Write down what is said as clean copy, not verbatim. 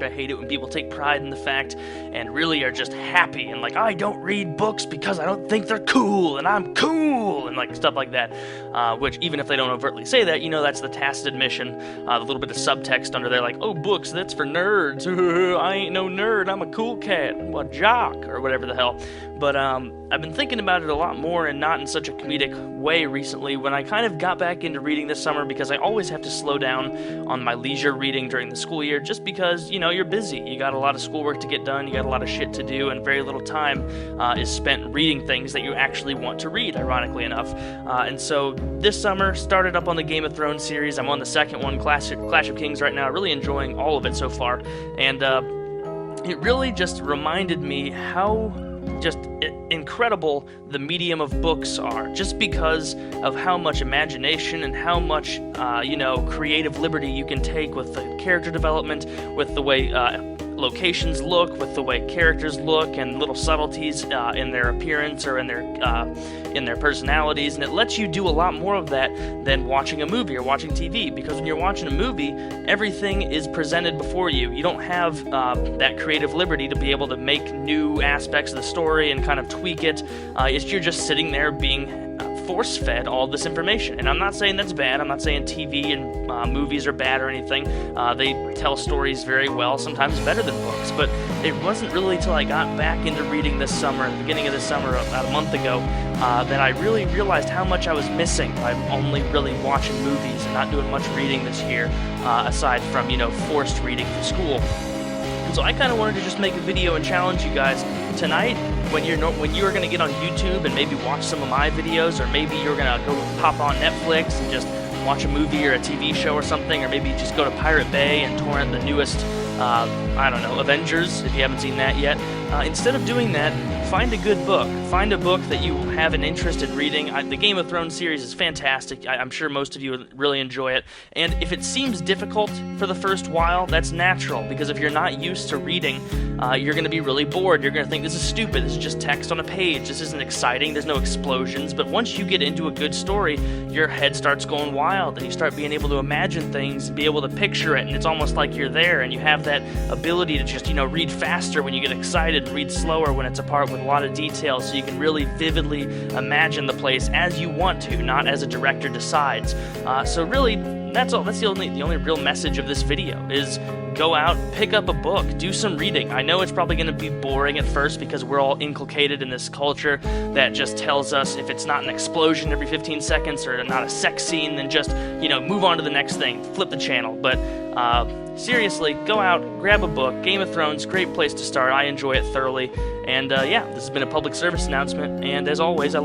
I hate it when people take pride in the fact and really are just happy and like, I don't read books because I don't think they're cool and I'm cool and like stuff like that, which even if they don't overtly say that, you know, that's the tacit admission, the little bit of subtext under there like, oh, books, that's for nerds. I ain't no nerd, I'm a cool cat, I'm a jock, or whatever the hell. But I've been thinking about it a lot more and not in such a comedic way recently when I kind of got back into reading this summer, because I always have to slow down on my leisure reading during the school year just because, you know, you're busy. You got a lot of schoolwork to get done, you got a lot of shit to do, and very little time is spent reading things that you actually want to read, ironically enough. And so this summer, started up on the Game of Thrones series. I'm on the second one, Clash of Kings right now, really enjoying all of it so far. And it really just reminded me how just incredible the medium of books are, just because of how much imagination and how much creative liberty you can take with the character development, with the way locations look, with the way characters look, and little subtleties in their appearance or in their personalities. And it lets you do a lot more of that than watching a movie or watching TV, because when you're watching a movie, everything is presented before you. You don't have that creative liberty to be able to make new aspects of the story and kind of tweak it. You're just sitting there being force-fed all this information. And I'm not saying that's bad. I'm not saying TV and movies are bad or anything. They tell stories very well, sometimes better than books. But it wasn't really till I got back into reading this summer, at the beginning of this summer, about a month ago, that I really realized how much I was missing by only really watching movies and not doing much reading this year, aside from, forced reading for school. And so I kind of wanted to just make a video and challenge you guys tonight, when you are going to get on YouTube and maybe watch some of my videos, or maybe you're going to go pop on Netflix and just watch a movie or a TV show or something, or maybe just go to Pirate Bay and torrent the newest, Avengers, if you haven't seen that yet. Instead of doing that, find a good book. Find a book that you have an interest in reading. The Game of Thrones series is fantastic. I'm sure most of you would really enjoy it. And if it seems difficult for the first while, that's natural, because if you're not used to reading, you're going to be really bored. You're going to think, this is stupid. This is just text on a page. This isn't exciting. There's no explosions. But once you get into a good story, your head starts going wild, and you start being able to imagine things, be able to picture it, and it's almost like you're there, and you have that ability to just, read faster when you get excited, read slower when it's a part with a lot of details, so you can really vividly imagine the place as you want to, not as a director decides. So really, that's all. That's the only real message of this video is go out, pick up a book, do some reading. I know it's probably going to be boring at first because we're all inculcated in this culture that just tells us if it's not an explosion every 15 seconds or not a sex scene, then just, move on to the next thing, flip the channel. But seriously, go out, grab a book. Game of Thrones, great place to start. I enjoy it thoroughly. And this has been a public service announcement, and as always,